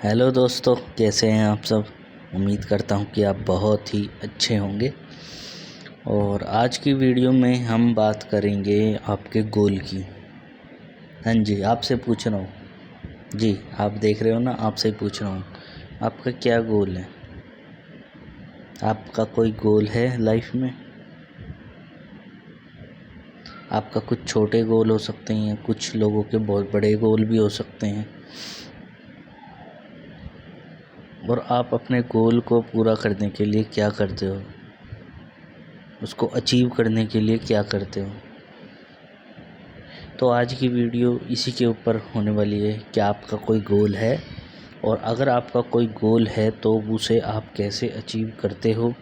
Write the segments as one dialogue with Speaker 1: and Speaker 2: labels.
Speaker 1: Hello दोस्तों, कैसे हैं आप सब। उम्मीद करता हूं कि आप बहुत ही अच्छे होंगे। और आज की वीडियो में हम बात करेंगे आपके गोल की। हाँ जी, आपसे पूछ रहा हूँ जी, आप देख रहे हो ना, आपसे ही पूछ रहा हूँ, आपका क्या गोल है। आपका कोई गोल है लाइफ में? आपका कुछ छोटे गोल हो सकते हैं, कुछ लोगों के बहुत बड़े गोल भी हो सकते हैं। और आप अपने गोल को पूरा करने के लिए क्या करते हो, उसको अचीव करने के लिए क्या करते हो। तो आज की वीडियो इसी के ऊपर होने वाली है कि आपका कोई गोल है, और अगर आपका कोई गोल है तो उसे आप कैसे अचीव करते हो,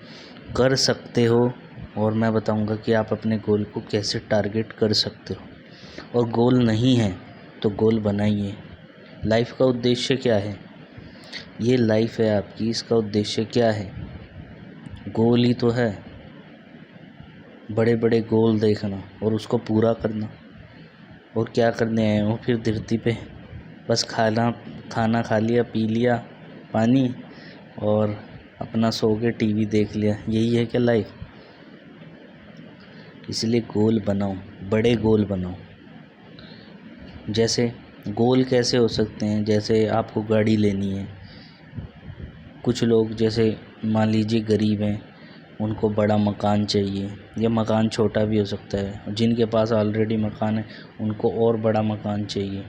Speaker 1: कर सकते हो। और मैं बताऊंगा कि आप अपने गोल को कैसे टारगेट कर सकते हो। और गोल नहीं है तो गोल बनाइए। लाइफ का उद्देश्य क्या है? ये लाइफ है आपकी, इसका उद्देश्य क्या है? गोल ही तो है। बड़े बड़े गोल देखना और उसको पूरा करना। और क्या करने आए हो फिर धरती पे? बस खाना खा लिया, पी लिया पानी, और अपना सो के टीवी देख लिया, यही है क्या लाइफ? इसलिए गोल बनाओ, बड़े गोल बनाओ। जैसे गोल कैसे हो सकते हैं? जैसे आपको गाड़ी लेनी है। कुछ लोग जैसे मान लीजिए गरीब हैं, उनको बड़ा मकान चाहिए, या मकान छोटा भी हो सकता है। जिनके पास ऑलरेडी मकान है उनको और बड़ा मकान चाहिए।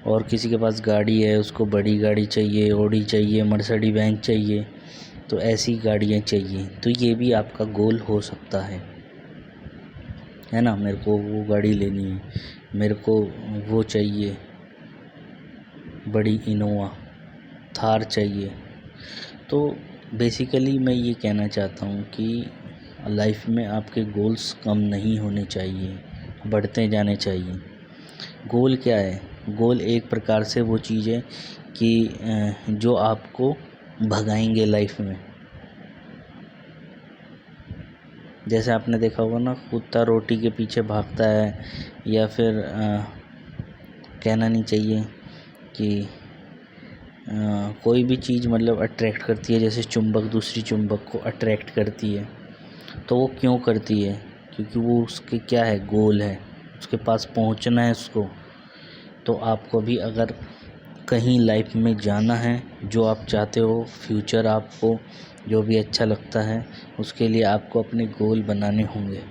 Speaker 1: और किसी के पास गाड़ी है, उसको बड़ी गाड़ी चाहिए, ऑडी चाहिए, मर्सिडीज बेंज चाहिए। तो ऐसी गाड़ियाँ चाहिए। तो ये भी आपका गोल हो सकता है ना। मेरे को वो गाड़ी लेनी है, मेरे को वो चाहिए, बड़ी इनोवा थार चाहिए। तो बेसिकली मैं ये कहना चाहता हूँ कि लाइफ में आपके गोल्स कम नहीं होने चाहिए, बढ़ते जाने चाहिए। गोल क्या है? गोल एक प्रकार से वो चीज़ है कि जो आपको भगाएंगे लाइफ में। जैसे आपने देखा होगा ना, कुत्ता रोटी के पीछे भागता है, या फिर कहना नहीं चाहिए कि कोई भी चीज़ मतलब अट्रैक्ट करती है। जैसे चुंबक दूसरी चुंबक को अट्रैक्ट करती है, तो वो क्यों करती है? क्योंकि वो उसके क्या है, गोल है, उसके पास पहुंचना है उसको। तो आपको भी अगर कहीं लाइफ में जाना है, जो आप चाहते हो, फ्यूचर आपको जो भी अच्छा लगता है, उसके लिए आपको अपने गोल बनाने होंगे।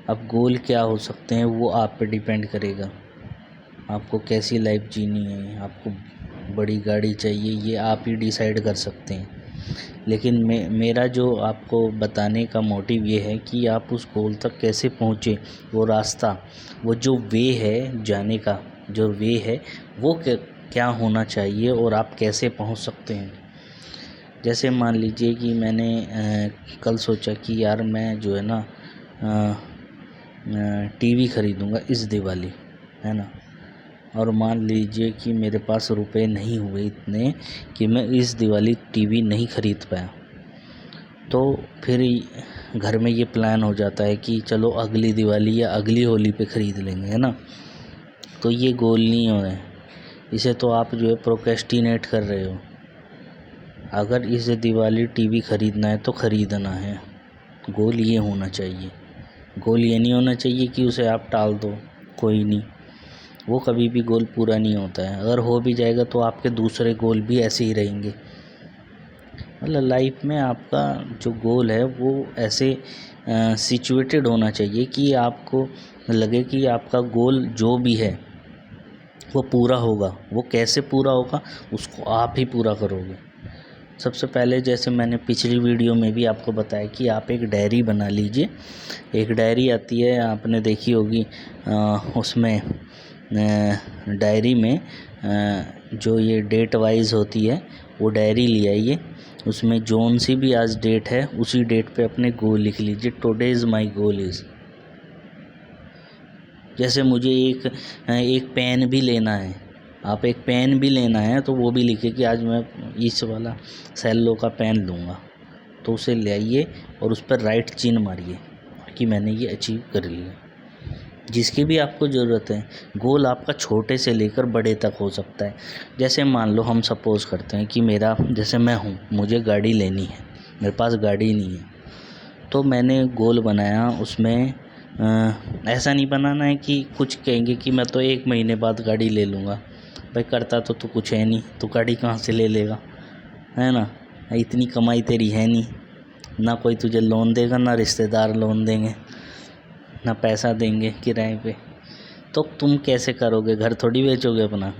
Speaker 1: अब गोल क्या हो सकते हैं वो आप पे डिपेंड करेगा। आपको कैसी लाइफ जीनी है, आपको बड़ी गाड़ी चाहिए, ये आप ही डिसाइड कर सकते हैं। लेकिन मेरा जो आपको बताने का मोटिव ये है कि आप उस गोल तक कैसे पहुँचे। वो रास्ता, वो जो वे है जाने का, जो वे है वो क्या होना चाहिए, और आप कैसे पहुंच सकते हैं। जैसे मान लीजिए कि मैंने कल सोचा कि यार मैं जो है ना टीवी ख़रीदूँगा इस दिवाली, है ना। और मान लीजिए कि मेरे पास रुपए नहीं हुए इतने कि मैं इस दिवाली टीवी नहीं ख़रीद पाया। तो फिर घर में ये प्लान हो जाता है कि चलो अगली दिवाली या अगली होली पे ख़रीद लेंगे, है ना। तो ये गोल नहीं हो रहा है, इसे तो आप जो है प्रोक्रेस्टिनेट कर रहे हो। अगर इस दिवाली टीवी ख़रीदना है तो ख़रीदना है। गोल ये होना चाहिए। गोल ये नहीं होना चाहिए कि उसे आप टाल दो, कोई नहीं, वो कभी भी गोल पूरा नहीं होता है। अगर हो भी जाएगा तो आपके दूसरे गोल भी ऐसे ही रहेंगे। मतलब लाइफ में आपका जो गोल है वो ऐसे सिचुएटेड होना चाहिए कि आपको लगे कि आपका गोल जो भी है वो पूरा होगा। वो कैसे पूरा होगा, उसको आप ही पूरा करोगे। सबसे पहले जैसे मैंने पिछली वीडियो में भी आपको बताया कि आप एक डायरी बना लीजिए। एक डायरी आती है, आपने देखी होगी, उसमें डायरी में जो ये डेट वाइज होती है, वो डायरी ले आइए। उसमें जोन सी भी आज डेट है, उसी डेट पे अपने गोल लिख लीजिए। Today is my goal is. जैसे मुझे एक पेन भी लेना है, आप एक पेन भी लेना है तो वो भी लिखिए कि आज मैं इस वाला सेलो का पेन लूँगा। तो उसे ले आइए और उस पर राइट चिन्ह मारिए कि मैंने ये अचीव कर लिया। जिसकी भी आपको ज़रूरत है। गोल आपका छोटे से लेकर बड़े तक हो सकता है। जैसे मान लो हम सपोज़ करते हैं कि मेरा, जैसे मैं हूँ, मुझे गाड़ी लेनी है, मेरे पास गाड़ी नहीं है, तो मैंने गोल बनाया उसमें। ऐसा नहीं बनाना है कि कुछ कहेंगे कि मैं तो 1 महीने बाद गाड़ी ले लूँगा। भाई करता तो तू कुछ है नहीं, तो गाड़ी कहाँ से ले लेगा, है ना। इतनी कमाई तेरी है नहीं, ना कोई तुझे लोन देगा, ना रिश्तेदार लोन देंगे, ना पैसा देंगे किराए पे, तो तुम कैसे करोगे, घर थोड़ी बेचोगे अपना।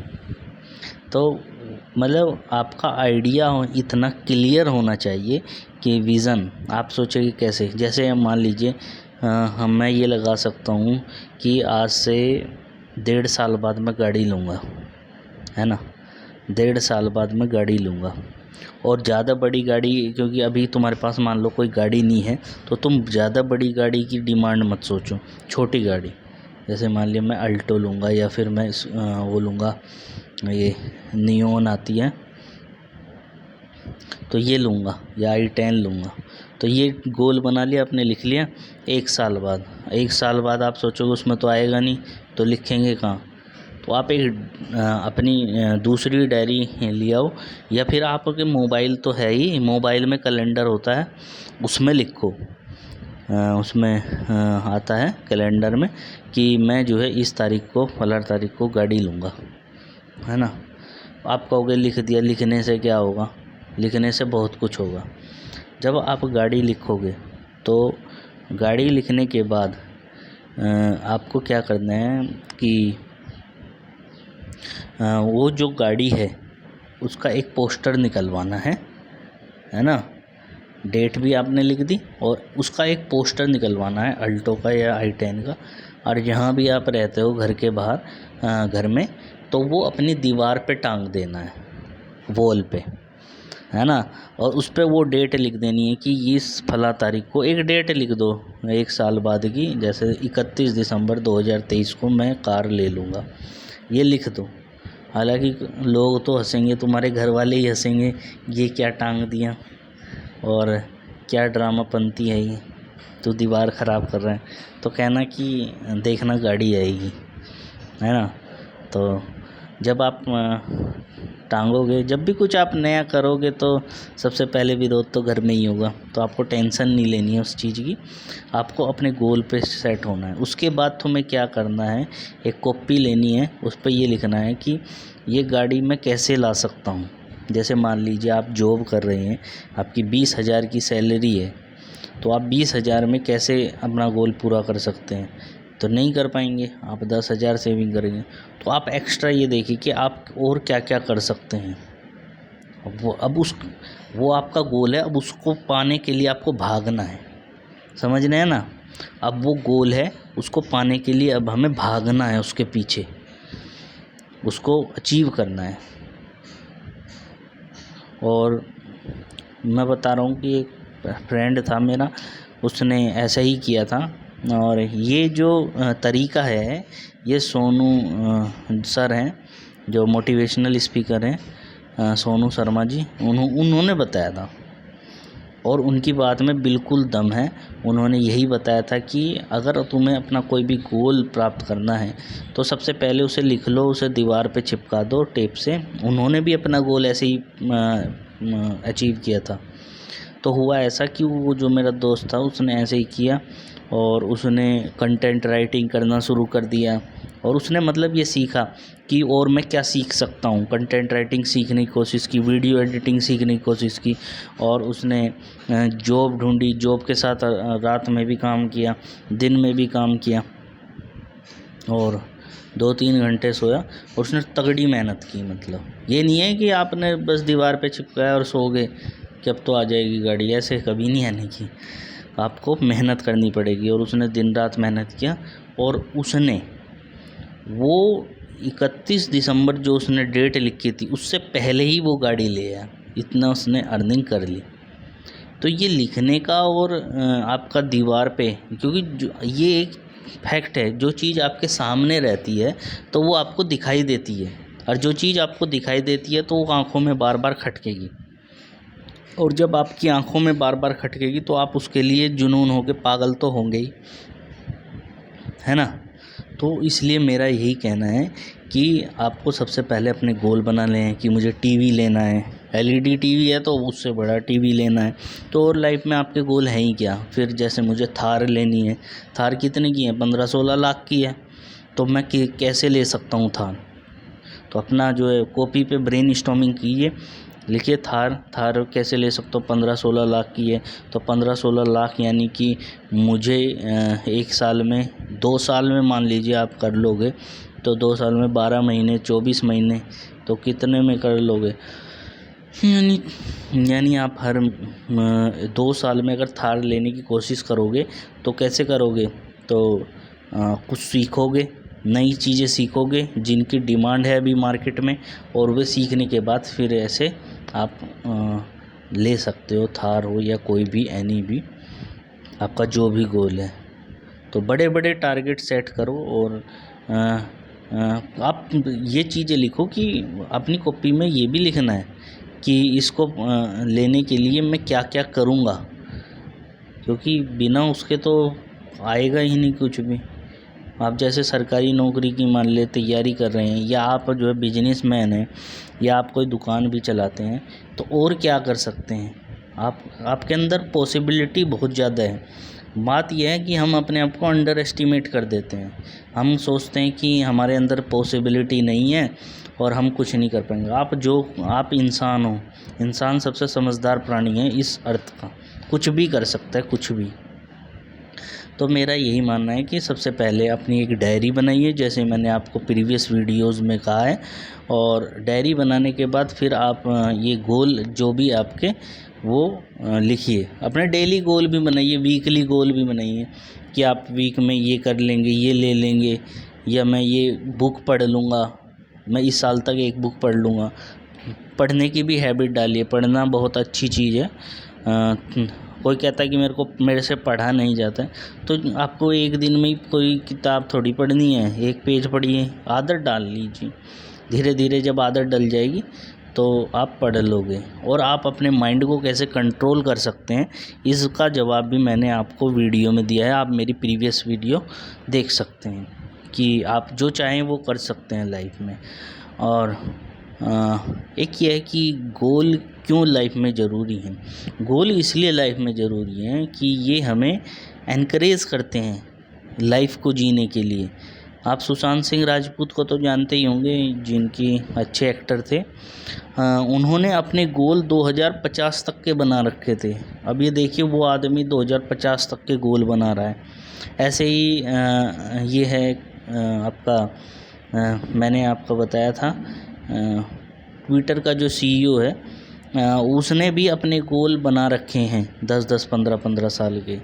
Speaker 1: तो मतलब आपका आइडिया इतना क्लियर होना चाहिए कि विज़न आप सोचेंगे कैसे। जैसे मान लीजिए मैं ये लगा सकता हूँ कि आज से 1.5 साल बाद मैं गाड़ी लूँगा, है ना, 1.5 साल बाद मैं गाड़ी लूँगा। और ज़्यादा बड़ी गाड़ी, क्योंकि अभी तुम्हारे पास मान लो कोई गाड़ी नहीं है, तो तुम ज़्यादा बड़ी गाड़ी की डिमांड मत सोचो, छोटी गाड़ी, जैसे मान लिया मैं अल्टो लूँगा, या फिर मैं वो लूँगा, ये नियोन आती है तो ये लूँगा, या i10 लूँगा। तो ये गोल बना लिया आपने, लिख लिया। 1 साल बाद, 1 साल बाद आप सोचोगे उसमें तो आएगा नहीं, तो लिखेंगे कहाँ। तो आप एक अपनी दूसरी डायरी ले आओ, या फिर आपके मोबाइल तो है ही, मोबाइल में कैलेंडर होता है, उसमें लिखो। उसमें आता है कैलेंडर में कि मैं जो है इस तारीख को, फलां तारीख को गाड़ी लूँगा, है ना। आप कहोगे लिख दिया, लिखने से क्या होगा, लिखने से बहुत कुछ होगा। जब आप गाड़ी लिखोगे तो गाड़ी लिखने के बाद आपको क्या करना है कि वो जो गाड़ी है उसका एक पोस्टर निकलवाना है ना। डेट भी आपने लिख दी और उसका एक पोस्टर निकलवाना है, अल्टो का या i10 का। और जहाँ भी आप रहते हो घर के बाहर, घर में, तो वो अपनी दीवार पे टांग देना है, वॉल पे, है ना। और उस पर वो डेट लिख देनी है कि इस फला तारीख को, एक डेट लिख दो 1 साल बाद की, जैसे 31 दिसंबर 2023 को मैं कार ले लूँगा, ये लिख दो। हालांकि लोग तो हंसेंगे, तुम्हारे घर वाले ही हंसेंगे, ये क्या टांग दिया और क्या ड्रामापंती है ये, तो दीवार ख़राब कर रहा है। तो कहना कि देखना गाड़ी आएगी, है ना। तो जब आप टांगोगे, जब भी कुछ आप नया करोगे, तो सबसे पहले विरोध तो घर में ही होगा। तो आपको टेंशन नहीं लेनी है उस चीज़ की, आपको अपने गोल पे सेट होना है। उसके बाद तुम्हें क्या करना है, एक कॉपी लेनी है, उस पर ये लिखना है कि ये गाड़ी मैं कैसे ला सकता हूँ। जैसे मान लीजिए आप जॉब कर रहे हैं, आपकी 20,000 की सैलरी है, तो आप 20,000 में कैसे अपना गोल पूरा कर सकते हैं, तो नहीं कर पाएंगे। आप 10,000 सेविंग करेंगे, तो आप एक्स्ट्रा ये देखिए कि आप और क्या क्या कर सकते हैं। वो आपका गोल है, अब उसको पाने के लिए आपको भागना है, समझ रहे हैं ना। अब वो गोल है, उसको पाने के लिए अब हमें भागना है, उसके पीछे उसको अचीव करना है। और मैं बता रहा हूँ कि एक फ्रेंड था मेरा, उसने ऐसा ही किया था। और ये जो तरीका है, ये सोनू सर हैं, जो मोटिवेशनल स्पीकर हैं, सोनू शर्मा जी, उन्होंने बताया था। और उनकी बात में बिल्कुल दम है। उन्होंने यही बताया था कि अगर तुम्हें अपना कोई भी गोल प्राप्त करना है, तो सबसे पहले उसे लिख लो, उसे दीवार पे चिपका दो टेप से। उन्होंने भी अपना गोल ऐसे ही अचीव किया था। तो हुआ ऐसा कि वो जो मेरा दोस्त था, उसने ऐसे ही किया, और उसने कंटेंट राइटिंग करना शुरू कर दिया। और उसने मतलब ये सीखा कि और मैं क्या सीख सकता हूँ, कंटेंट राइटिंग सीखने की कोशिश की, वीडियो एडिटिंग सीखने की कोशिश की। और उसने जॉब ढूंढी, जॉब के साथ रात में भी काम किया, दिन में भी काम किया, और 2-3 घंटे सोया। और उसने तगड़ी मेहनत की। मतलब ये नहीं है कि आपने बस दीवार पे चिपकाया और सो गए कि अब तो आ जाएगी गाड़ी, ऐसे कभी नहीं आने की, आपको मेहनत करनी पड़ेगी। और उसने दिन रात मेहनत किया, और उसने वो 31 दिसंबर जो उसने डेट लिखी थी, उससे पहले ही वो गाड़ी ले आया, इतना उसने अर्निंग कर ली। तो ये लिखने का और आपका दीवार पे, क्योंकि ये एक फैक्ट है, जो चीज़ आपके सामने रहती है तो वो आपको दिखाई देती है, और जो चीज़ आपको दिखाई देती है तो वो आँखों में बार बार खटकेगी। और जब आपकी आंखों में बार बार खटकेगी तो आप उसके लिए जुनून होके पागल तो होंगे ही, है ना। तो इसलिए मेरा यही कहना है कि आपको सबसे पहले अपने गोल बना लें कि मुझे टीवी लेना है, एलईडी टीवी है तो उससे बड़ा टीवी लेना है। तो और लाइफ में आपके गोल हैं ही क्या। फिर जैसे मुझे थार लेनी है, थार कितने की है, 15-16 लाख की है, तो मैं कैसे ले सकता हूँ थार। तो अपना जो है कॉपी पे ब्रेन स्टॉर्मिंग कीजिए, लिखिए थार कैसे ले सकता हूँ, 15-16 लाख की है। तो 15-16 लाख यानी कि मुझे 1 साल में, 2 साल में मान लीजिए आप कर लोगे, तो 2 साल में 12 महीने 24 महीने, तो कितने में कर लोगे, यानी आप हर 2 साल में अगर थार लेने की कोशिश करोगे तो कैसे करोगे, तो कुछ सीखोगे, नई चीज़ें सीखोगे जिनकी डिमांड है अभी मार्केट में, और वे सीखने के बाद फिर ऐसे आप ले सकते हो, थार हो या कोई भी एनी भी आपका जो भी गोल है। तो बड़े बड़े टारगेट सेट करो और आप ये चीज़ें लिखो कि अपनी कॉपी में ये भी लिखना है कि इसको लेने के लिए मैं क्या क्या करूँगा, क्योंकि बिना उसके तो आएगा ही नहीं कुछ भी। आप जैसे सरकारी नौकरी की मान ले तैयारी कर रहे हैं, या आप जो है बिजनेसमैन हैं, या आप कोई दुकान भी चलाते हैं, तो और क्या कर सकते हैं आपके अंदर पॉसिबिलिटी बहुत ज़्यादा है। बात यह है कि हम अपने आप को अंडर एस्टिमेट कर देते हैं, हम सोचते हैं कि हमारे अंदर पॉसिबिलिटी नहीं है और हम कुछ नहीं कर पाएंगे। आप इंसान हो, इंसान सबसे समझदार प्राणी है इस अर्थ का, कुछ भी कर सकता है, कुछ भी। तो मेरा यही मानना है कि सबसे पहले अपनी एक डायरी बनाइए, जैसे मैंने आपको प्रीवियस वीडियोस में कहा है, और डायरी बनाने के बाद फिर आप ये गोल जो भी आपके वो लिखिए। अपने डेली गोल भी बनाइए, वीकली गोल भी बनाइए कि आप वीक में ये कर लेंगे, ये ले लेंगे, या मैं ये बुक पढ़ लूँगा, मैं इस साल तक एक बुक पढ़ लूँगा। पढ़ने की भी हैबिट डालिए, पढ़ना बहुत अच्छी चीज़ है। कोई कहता है कि मेरे से पढ़ा नहीं जाता है, तो आपको एक दिन में कोई किताब थोड़ी पढ़नी है, एक पेज पढ़िए, आदत डाल लीजिए। धीरे धीरे जब आदत डल जाएगी तो आप पढ़ लोगे। और आप अपने माइंड को कैसे कंट्रोल कर सकते हैं, इसका जवाब भी मैंने आपको वीडियो में दिया है, आप मेरी प्रीवियस वीडियो देख सकते हैं कि आप जो चाहें वो कर सकते हैं लाइफ में। और एक ये है कि गोल क्यों लाइफ में ज़रूरी है। गोल इसलिए लाइफ में ज़रूरी है कि ये हमें एनकरेज करते हैं लाइफ को जीने के लिए। आप सुशांत सिंह राजपूत को तो जानते ही होंगे, जिनकी अच्छे एक्टर थे। उन्होंने अपने गोल 2050 तक के बना रखे थे। अब ये देखिए वो आदमी 2050 तक के गोल बना रहा है। ऐसे ही ये है आपका मैंने आपको बताया था ट्विटर का जो सीईओ है, उसने भी अपने गोल बना रखे हैं 10-10, 15-15 साल के।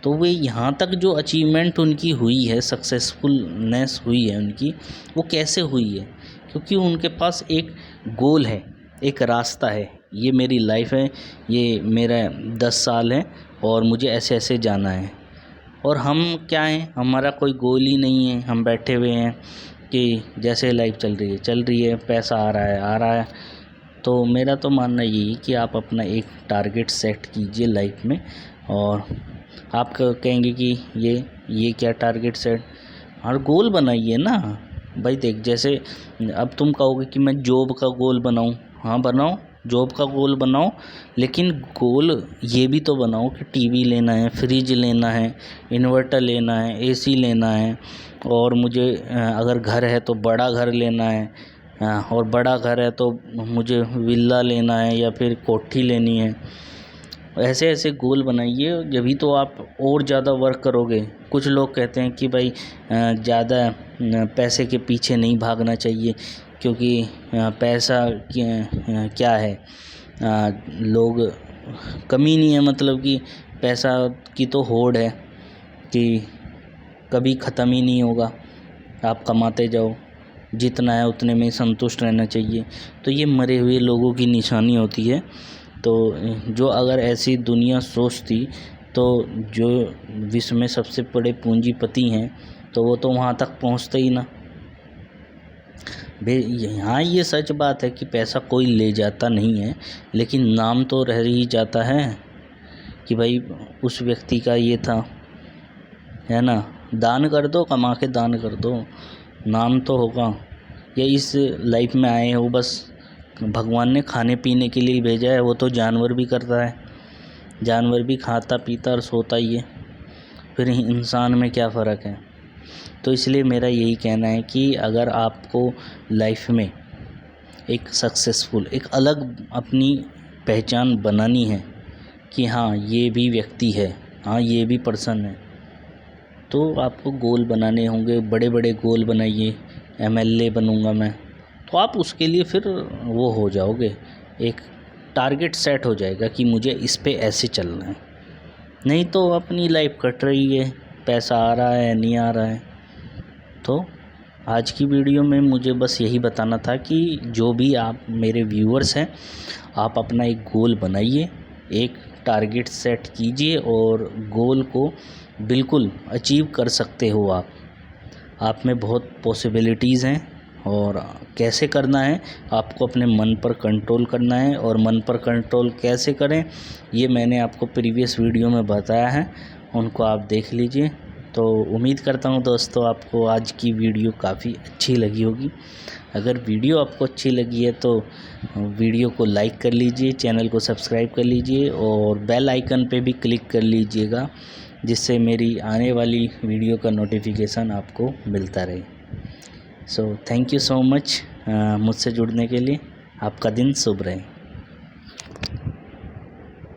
Speaker 1: तो वे यहाँ तक जो अचीवमेंट उनकी हुई है, सक्सेसफुलनेस हुई है उनकी, वो कैसे हुई है, क्योंकि उनके पास एक गोल है, एक रास्ता है। ये मेरी लाइफ है, ये मेरा 10 साल है और मुझे ऐसे ऐसे जाना है। और हम क्या हैं, हमारा कोई गोल ही नहीं है, हम बैठे हुए हैं कि जैसे लाइफ चल रही है, पैसा आ रहा है। तो मेरा तो मानना यही है कि आप अपना एक टारगेट सेट कीजिए लाइफ में। और आप कहेंगे कि ये क्या टारगेट सेट, और गोल बनाइए ना भाई। देख, जैसे अब तुम कहोगे कि मैं जॉब का गोल बनाऊं, हाँ बनाओ, जॉब का गोल बनाओ, लेकिन गोल ये भी तो बनाओ कि टीवी लेना है, फ्रिज लेना है, इन्वर्टर लेना है, एसी लेना है, और मुझे अगर घर है तो बड़ा घर लेना है, और बड़ा घर है तो मुझे विला लेना है या फिर कोठी लेनी है। ऐसे ऐसे गोल बनाइए, जभी तो आप और ज़्यादा वर्क करोगे। कुछ लोग कहते हैं कि भाई ज़्यादा पैसे के पीछे नहीं भागना चाहिए, क्योंकि पैसा क्या है, लोग कमी नहीं है, मतलब कि पैसा की तो होड़ है कि कभी ख़त्म ही नहीं होगा, आप कमाते जाओ, जितना है उतने में संतुष्ट रहना चाहिए। तो ये मरे हुए लोगों की निशानी होती है। तो जो अगर ऐसी दुनिया सोचती, तो जो विश्व में सबसे बड़े पूंजीपति हैं तो वो तो वहाँ तक पहुँचते ही ना। यहाँ ये सच बात है कि पैसा कोई ले जाता नहीं है, लेकिन नाम तो रह ही जाता है कि भाई उस व्यक्ति का ये था, है ना। दान कर दो, कमा के दान कर दो, नाम तो होगा। या इस लाइफ में आए हो बस भगवान ने खाने पीने के लिए भेजा है, वो तो जानवर भी करता है, जानवर भी खाता पीता और सोता ही है, फिर इंसान में क्या फ़र्क है। तो इसलिए मेरा यही कहना है कि अगर आपको लाइफ में एक सक्सेसफुल, एक अलग अपनी पहचान बनानी है कि हाँ ये भी व्यक्ति है, हाँ ये भी पर्सन है, तो आपको गोल बनाने होंगे। बड़े बड़े गोल बनाइए, MLA बनूंगा मैं, तो आप उसके लिए फिर वो हो जाओगे, एक टारगेट सेट हो जाएगा कि मुझे इस पे ऐसे चलना है। नहीं तो अपनी लाइफ कट रही है, पैसा आ रहा है नहीं आ रहा है। तो आज की वीडियो में मुझे बस यही बताना था कि जो भी आप मेरे व्यूअर्स हैं, आप अपना एक गोल बनाइए, एक टारगेट सेट कीजिए और गोल को बिल्कुल अचीव कर सकते हो आप में बहुत पॉसिबिलिटीज़ हैं। और कैसे करना है, आपको अपने मन पर कंट्रोल करना है। और मन पर कंट्रोल कैसे करें, ये मैंने आपको प्रीवियस वीडियो में बताया है, उनको आप देख लीजिए। तो उम्मीद करता हूँ दोस्तों आपको आज की वीडियो काफ़ी अच्छी लगी होगी। अगर वीडियो आपको अच्छी लगी है तो वीडियो को लाइक कर लीजिए, चैनल को सब्सक्राइब कर लीजिए और बेल आइकन पे भी क्लिक कर लीजिएगा, जिससे मेरी आने वाली वीडियो का नोटिफिकेशन आपको मिलता रहे। So thank you so much मुझसे जुड़ने के लिए। आपका दिन शुभ रहे।